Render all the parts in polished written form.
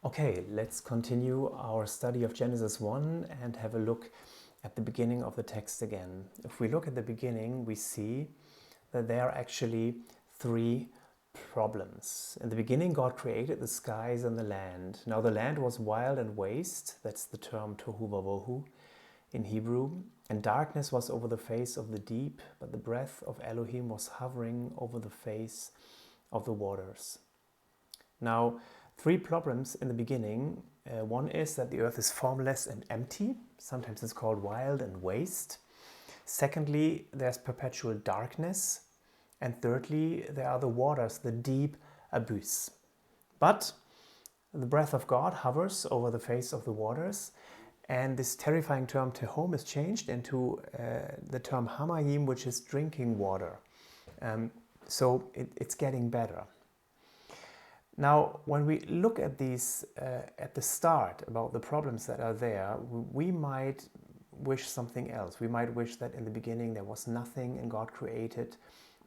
Okay, let's continue our study of Genesis 1 and have a look at the beginning of the text again. If we look at the beginning, we see that there are actually three problems. In the beginning, God created the skies and the land. Now the land was wild and waste, that's the term tohu vavohu in Hebrew, and darkness was over the face of the deep, but the breath of Elohim was hovering over the face of the waters. Now, three problems in the beginning. One is that the earth is formless and empty. Sometimes it's called wild and waste. Secondly, there's perpetual darkness. And thirdly, there are the waters, the deep abyss. But the breath of God hovers over the face of the waters. And this terrifying term tehom is changed into the term hamayim, which is drinking water. So it's getting better. Now, when we look at these at the start about the problems that are there, we might wish something else. We might wish that in the beginning there was nothing and God created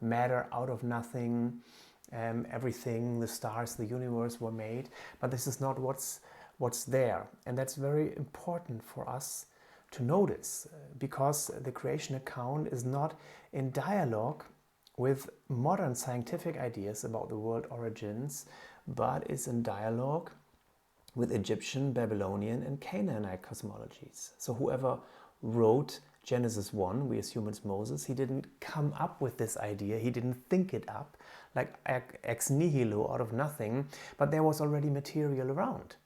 matter out of nothing. Everything, the stars, the universe were made. But this is not what's there. And that's very important for us to notice, because the creation account is not in dialogue with modern scientific ideas about the world origins, but is in dialogue with Egyptian, Babylonian, and Canaanite cosmologies. So whoever wrote Genesis 1, we assume it's Moses, he didn't come up with this idea, he didn't think it up like ex nihilo, out of nothing, but there was already material around.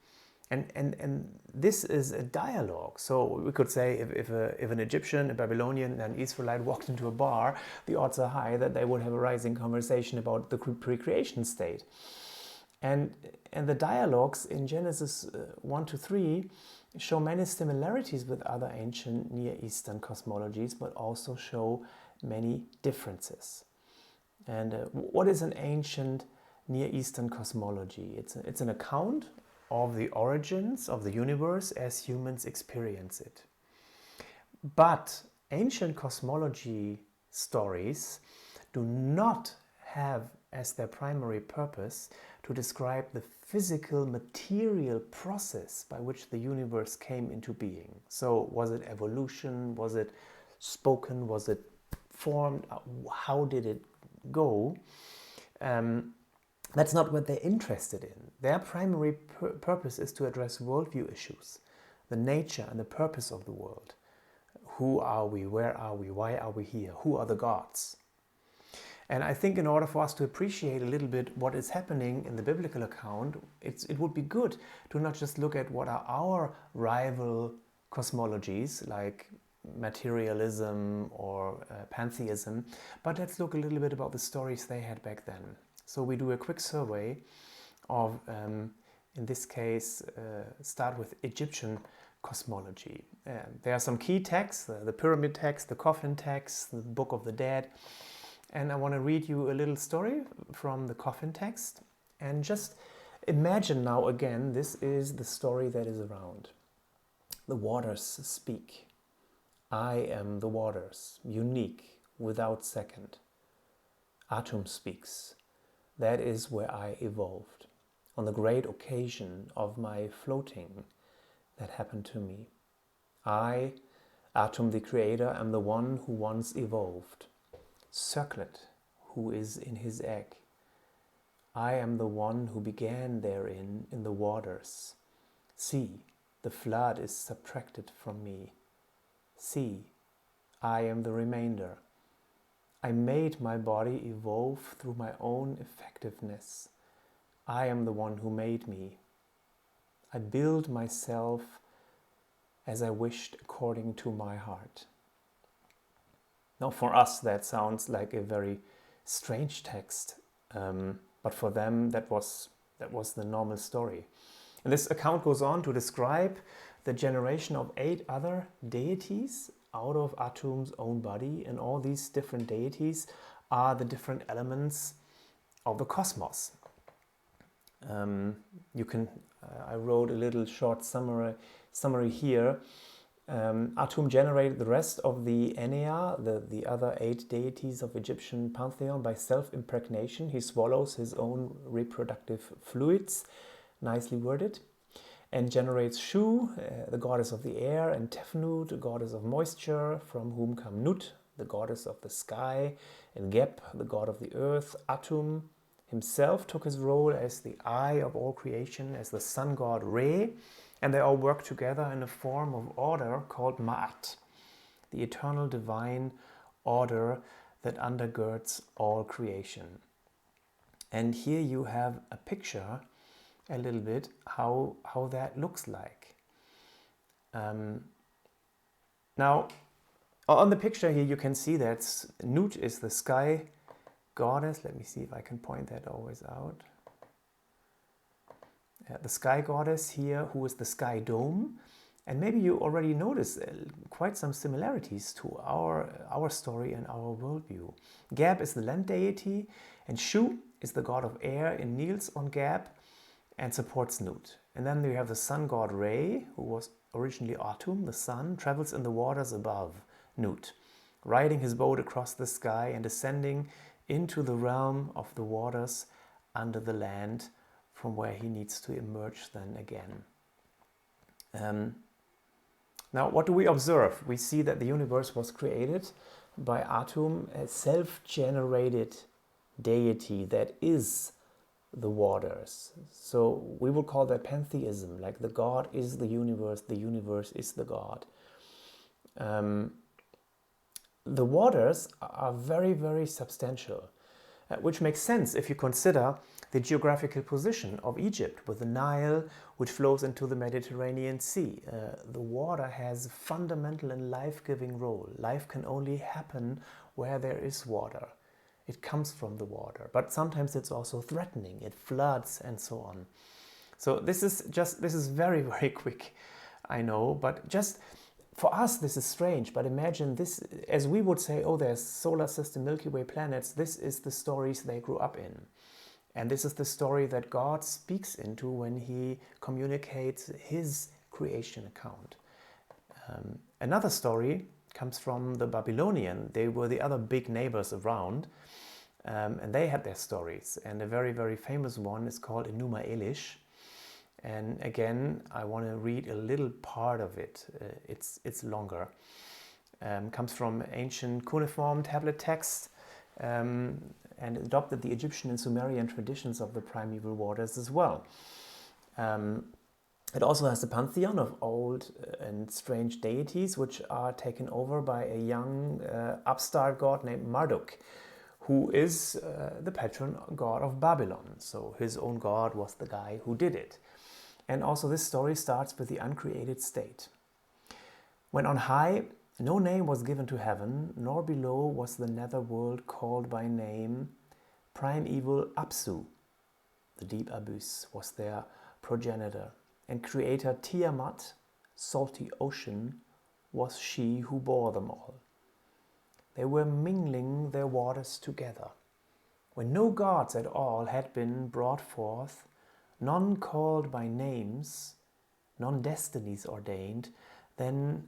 And this is a dialogue. So we could say if an Egyptian, a Babylonian, and an Israelite walked into a bar, the odds are high that they would have a rising conversation about the pre-creation state. And the dialogues in Genesis 1 to 3 show many similarities with other ancient Near Eastern cosmologies, but also show many differences. And what is an ancient Near Eastern cosmology? It's an account of the origins of the universe as humans experience it. But ancient cosmology stories do not have as their primary purpose to describe the physical material process by which the universe came into being. So was it evolution? Was it spoken? Was it formed? How did it go? That's not what they're interested in. Their primary purpose is to address worldview issues, the nature and the purpose of the world. Who are we? Where are we? Why are we here? Who are the gods? And I think in order for us to appreciate a little bit what is happening in the biblical account, it would be good to not just look at what are our rival cosmologies, like materialism or pantheism, but let's look a little bit about the stories they had back then. So we do a quick survey of, in this case, start with Egyptian cosmology. There are some key texts, the pyramid text, the coffin text, the Book of the Dead. And I want to read you a little story from the coffin text. And just imagine now again, this is the story that is around. The waters speak. I am the waters, unique, without second. Atum speaks. That is where I evolved, on the great occasion of my floating that happened to me. I, Atum the creator, am the one who once evolved. Circlet, who is in his egg. I am the one who began therein in the waters. See, the flood is subtracted from me. See, I am the remainder. I made my body evolve through my own effectiveness. I am the one who made me. I build myself as I wished according to my heart. Now for us that sounds like a very strange text, but for them that was the normal story. And this account goes on to describe the generation of 8 other deities out of Atum's own body, and all these different deities are the different elements of the cosmos. I wrote a little short summary here. Atum generated the rest of the Enea, the other 8 deities of Egyptian pantheon, by self-impregnation. He swallows his own reproductive fluids, nicely worded. and generates Shu, the goddess of the air, and Tefnut, the goddess of moisture, from whom come Nut, the goddess of the sky, and Geb, the god of the earth. Atum himself took his role as the eye of all creation, as the sun god Re, and they all work together in a form of order called Ma'at, the eternal divine order that undergirds all creation. And here you have a picture a little bit how that looks like. Now, on the picture here you can see that Nut is the sky goddess. Let me see if I can point that always out. The sky goddess here, who is the sky dome. And maybe you already noticed quite some similarities to our story and our worldview. Geb is the land deity, and Shu is the god of air and kneels on Geb and supports Nut. And then you have the sun god Re, who was originally Atum, the sun, travels in the waters above Nut, riding his boat across the sky and ascending into the realm of the waters under the land, from where he needs to emerge then again. Now, what do we observe? We see that the universe was created by Atum, a self-generated deity that is the waters. So we would call that pantheism, like the god is the universe is the god. The waters are very, very substantial, which makes sense if you consider the geographical position of Egypt with the Nile, which flows into the Mediterranean Sea. The water has a fundamental and life-giving role. Life can only happen where there is water. It comes from the water, but sometimes it's also threatening. It floods and so on. So this is very, very quick, I know, but just for us this is strange. But imagine this, as we would say, oh, there's solar system, Milky Way planets. This is the stories they grew up in. And this is the story that God speaks into when he communicates his creation account. Another story comes from the Babylonian. They were the other big neighbors around, and they had their stories. And a very, very famous one is called Enuma Elish. And again, I want to read a little part of it. It's longer. Comes from ancient cuneiform tablet text, and adopted the Egyptian and Sumerian traditions of the primeval waters as well. It also has a pantheon of old and strange deities, which are taken over by a young upstart god named Marduk, who is the patron god of Babylon. So his own god was the guy who did it. And also this story starts with the uncreated state. When on high, no name was given to heaven, nor below was the nether world called by name. Primeval Apsu, the deep abyss, was their progenitor, and creator Tiamat, salty ocean, was she who bore them all. They were mingling their waters together. When no gods at all had been brought forth, none called by names, none destinies ordained, then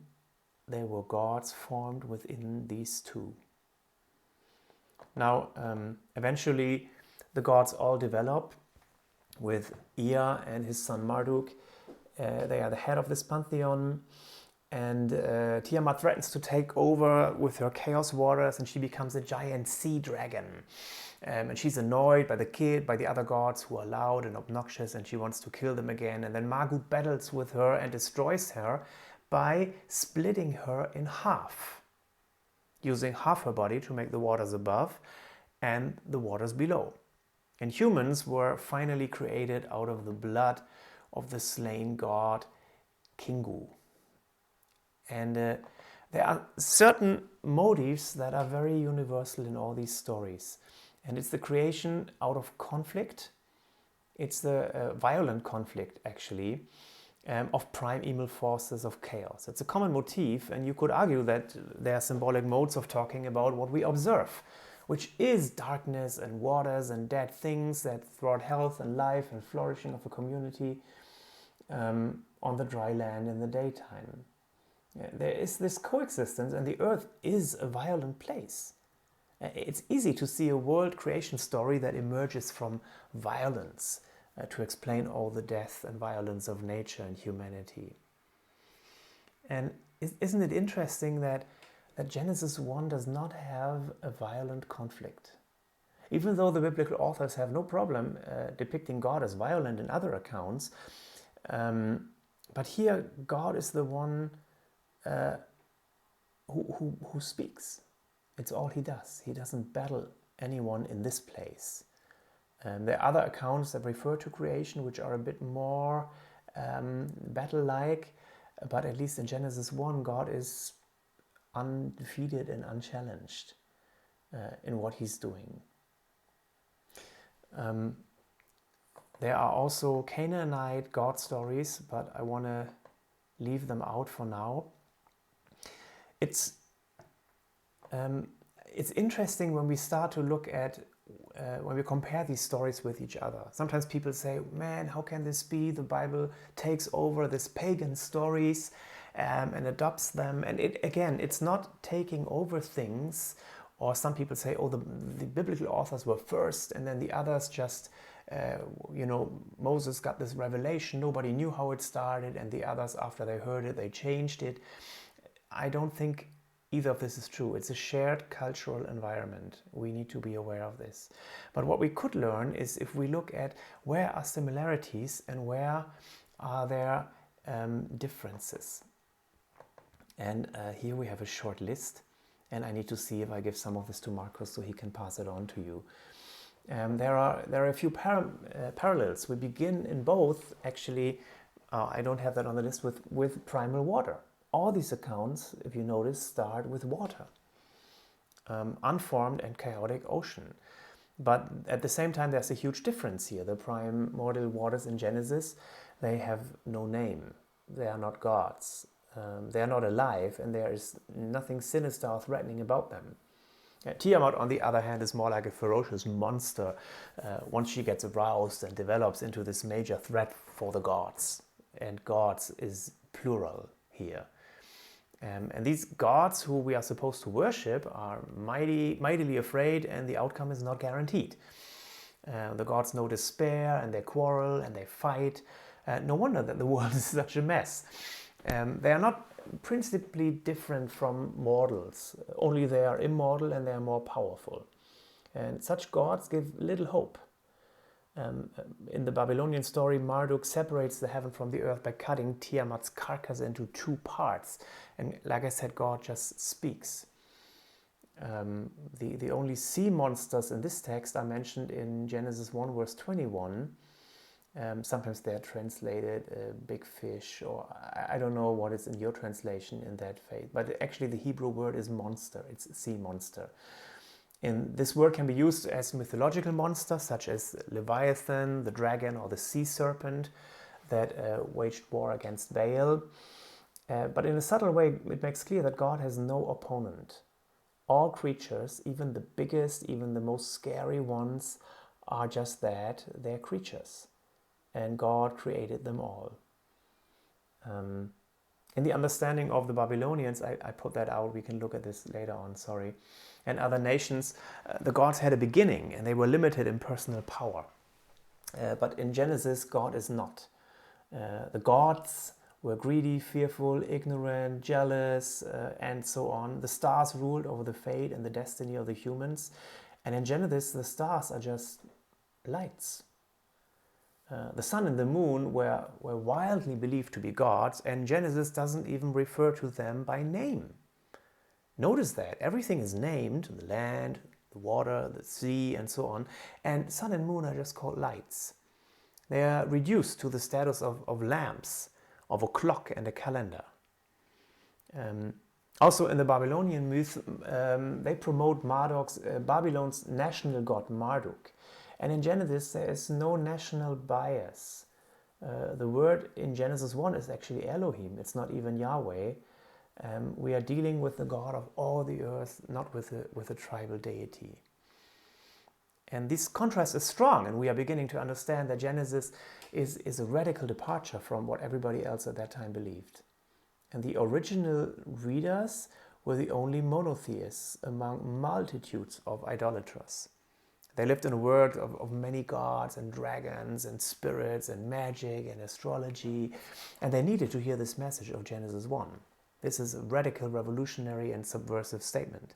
there were gods formed within these two. Now, eventually the gods all develop with Ea and his son Marduk. They are the head of this pantheon, and Tiamat threatens to take over with her chaos waters, and she becomes a giant sea dragon. And she's annoyed by the other gods who are loud and obnoxious, and she wants to kill them again. And then Marduk battles with her and destroys her by splitting her in half, using half her body to make the waters above and the waters below. And humans were finally created out of the blood of the slain god Kingu. And there are certain motifs that are very universal in all these stories. And it's the creation out of conflict. It's the violent conflict, actually, of primeval forces of chaos. It's a common motif, and you could argue that there are symbolic modes of talking about what we observe, which is darkness and waters and dead things that thwart health and life and flourishing of a community on the dry land in the daytime. There is this coexistence, and the earth is a violent place. It's easy to see a world creation story that emerges from violence, to explain all the death and violence of nature and humanity. And isn't it interesting that Genesis 1 does not have a violent conflict? Even though the biblical authors have no problem depicting God as violent in other accounts, but here God is the one who speaks. It's all he does. He doesn't battle anyone in this place. There are other accounts that refer to creation which are a bit more battle-like, but at least in Genesis 1, God is undefeated and unchallenged in what he's doing. There are also Canaanite God stories, but I want to leave them out for now. It's interesting when we start to look at, when we compare these stories with each other. Sometimes people say, man, how can this be? The Bible takes over these pagan stories and adopts them. And it's not taking over things. Or some people say, oh, the biblical authors were first and then the others just, Moses got this revelation, nobody knew how it started, and the others, after they heard it, they changed it. I don't think either of this is true. It's a shared cultural environment. We need to be aware of this. But what we could learn is if we look at where are similarities and where are there differences. And here we have a short list. And I need to see if I give some of this to Marcus so he can pass it on to you. There are a few parallels. We begin in both, actually, I don't have that on the list, with primal water. All these accounts, if you notice, start with water. Unformed and chaotic ocean. But at the same time, there's a huge difference here. The primordial waters in Genesis, they have no name. They are not gods. They are not alive, and there is nothing sinister or threatening about them. Tiamat, on the other hand, is more like a ferocious monster once she gets aroused and develops into this major threat for the gods. And gods is plural here. And these gods who we are supposed to worship are mightily afraid, and the outcome is not guaranteed. The gods know despair, and they quarrel, and they fight. No wonder that the world is such a mess. They are not principally different from mortals, only they are immortal and they are more powerful. And such gods give little hope. In the Babylonian story, Marduk separates the heaven from the earth by cutting Tiamat's carcass into two parts. And like I said, God just speaks. The only sea monsters in this text are mentioned in Genesis 1 verse 21. Sometimes they are translated big fish, or I don't know what is in your translation in that faith, but actually the Hebrew word is monster. It's sea monster. And this word can be used as mythological monsters such as Leviathan, the dragon, or the sea serpent that waged war against Baal. But in a subtle way, it makes clear that God has no opponent. All creatures, even the biggest, even the most scary ones, are just that, they're creatures. And God created them all. In the understanding of the Babylonians, I put that out, we can look at this later on, sorry, and other nations, the gods had a beginning and they were limited in personal power. But in Genesis, God is not. The gods were greedy, fearful, ignorant, jealous, and so on. The stars ruled over the fate and the destiny of the humans. And in Genesis, the stars are just lights. The sun and the moon were wildly believed to be gods, and Genesis doesn't even refer to them by name. Notice that everything is named, the land, the water, the sea, and so on, and sun and moon are just called lights. They are reduced to the status of lamps, of a clock and a calendar. Also in the Babylonian myth, they promote Babylon's national god Marduk. And in Genesis, there is no national bias. The word in Genesis 1 is actually Elohim. It's not even Yahweh. We are dealing with the God of all the earth, not with a tribal deity. And this contrast is strong, and we are beginning to understand that Genesis is a radical departure from what everybody else at that time believed. And the original readers were the only monotheists among multitudes of idolaters. They lived in a world of many gods and dragons and spirits and magic and astrology, and they needed to hear this message of Genesis 1. This is a radical, revolutionary and subversive statement.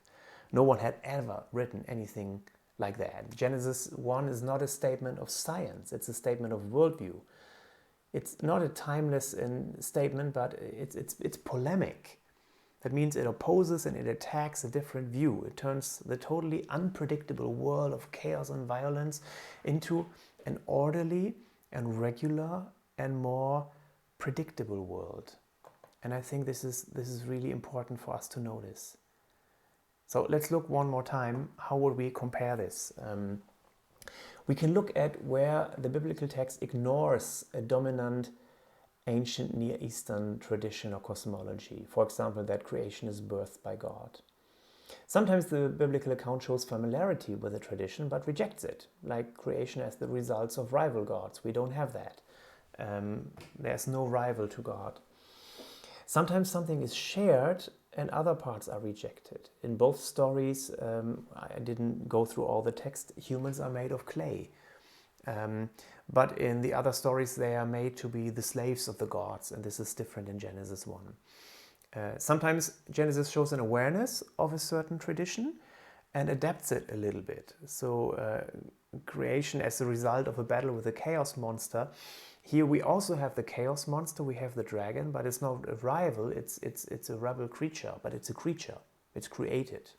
No one had ever written anything like that. Genesis 1 is not a statement of science, it's a statement of worldview. It's not a timeless statement, but it's polemic. That means it opposes and it attacks a different view. It turns the totally unpredictable world of chaos and violence into an orderly and regular and more predictable world. And I think this is really important for us to notice. So let's look one more time. How would we compare this? We can look at where the biblical text ignores a dominant ancient Near Eastern tradition or cosmology. For example, that creation is birthed by God. Sometimes the biblical account shows familiarity with the tradition but rejects it, like creation as the results of rival gods. We don't have that. There's no rival to God. Sometimes something is shared and other parts are rejected. In both stories, I didn't go through all the text, humans are made of clay. But in the other stories, they are made to be the slaves of the gods, and this is different in Genesis 1. Sometimes Genesis shows an awareness of a certain tradition and adapts it a little bit. So creation as a result of a battle with a chaos monster. Here we also have the chaos monster, we have the dragon, but it's not a rival, it's a rebel creature, but it's a creature, it's created.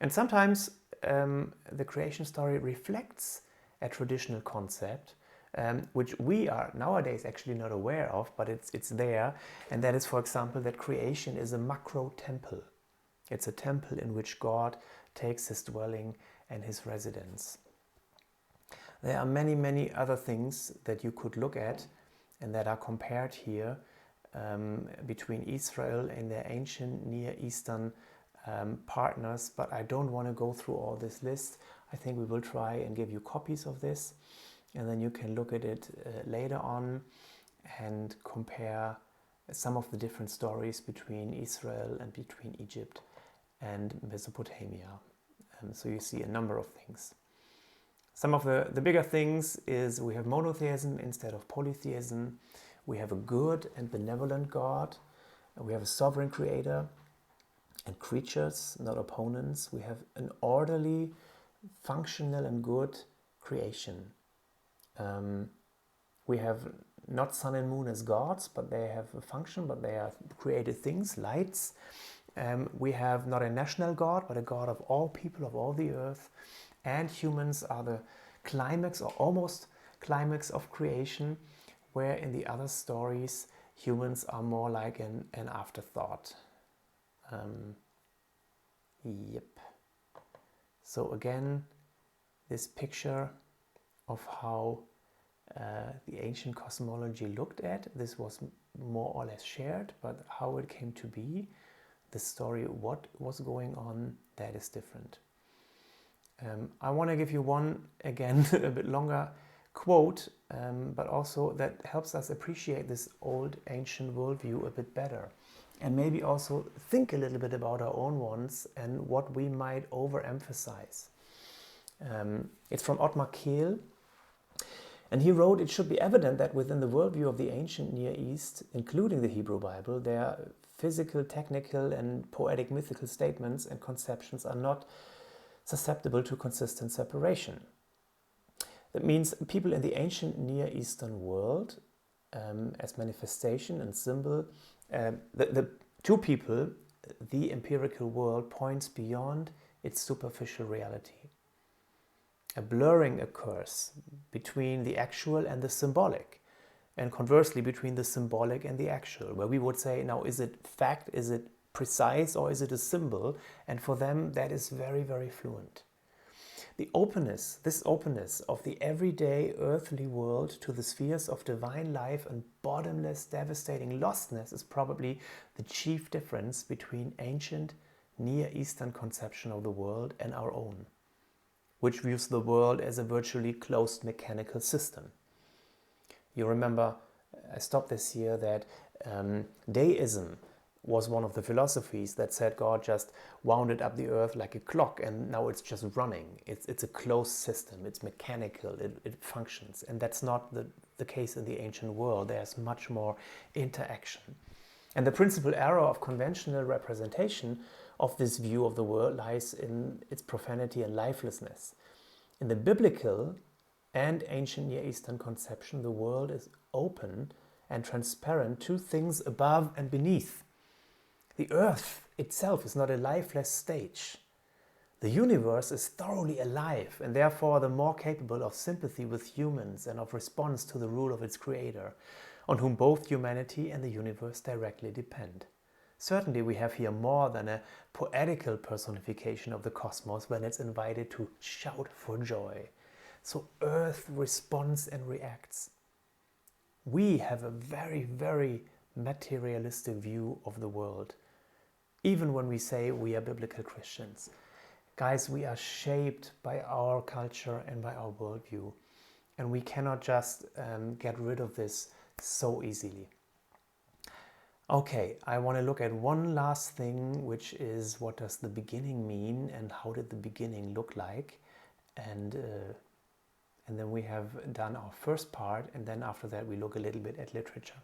And sometimes the creation story reflects a traditional concept, which we are nowadays actually not aware of, but it's there, and that is, for example, that creation is a macro temple. It's a temple in which God takes his dwelling and his residence. There are many, many other things that you could look at and that are compared here between Israel and their ancient Near Eastern partners, but I don't want to go through all this list. I think we will try and give you copies of this, and then you can look at it later on and compare some of the different stories between Israel and between Egypt and Mesopotamia. So you see a number of things. Some of the bigger things is we have monotheism instead of polytheism. We have a good and benevolent God. We have a sovereign creator and creatures, not opponents. We have an orderly, functional and good creation. We have not sun and moon as gods, but they have a function, but they are created things, lights. We have not a national God, but a God of all people, of all the earth. And humans are the climax or almost climax of creation, where in the other stories humans are more like an afterthought. Yep. So again, this picture of how the ancient cosmology looked at, this was more or less shared, but how it came to be, the story, what was going on, that is different. I want to give you one, again, a bit longer quote, but also that helps us appreciate this old ancient worldview a bit better. And maybe also think a little bit about our own ones and what we might overemphasize. It's from Ottmar Kehl, and he wrote, "It should be evident that within the worldview of the ancient Near East, including the Hebrew Bible, their physical, technical and poetic mythical statements and conceptions are not susceptible to consistent separation." That means people in the ancient Near Eastern world, as manifestation and symbol, the two people, the empirical world points beyond its superficial reality. A blurring occurs between the actual and the symbolic, and conversely between the symbolic and the actual, where we would say, now, is it fact, is it precise, or is it a symbol? And for them, that is very, very fluent. The openness, this openness of the everyday earthly world to the spheres of divine life and bottomless, devastating lostness is probably the chief difference between ancient Near Eastern conception of the world and our own, which views the world as a virtually closed mechanical system. You remember, I stopped this here, that deism was one of the philosophies that said God just wound up the earth like a clock and now it's just running. It's a closed system, it's mechanical, it functions. And that's not the case in the ancient world. There's much more interaction. And the principal error of conventional representation of this view of the world lies in its profanity and lifelessness. In the biblical and ancient Near Eastern conception, the world is open and transparent to things above and beneath. The earth itself is not a lifeless stage. The universe is thoroughly alive and therefore the more capable of sympathy with humans and of response to the rule of its creator, on whom both humanity and the universe directly depend. Certainly we have here more than a poetical personification of the cosmos when it's invited to shout for joy. So Earth responds and reacts. We have a very, very materialistic view of the world, even when we say we are biblical Christians. Guys, we are shaped by our culture and by our worldview, and we cannot just get rid of this so easily. Okay, I want to look at one last thing, which is what does the beginning mean and how did the beginning look like? And then we have done our first part, and then after that we look a little bit at literature.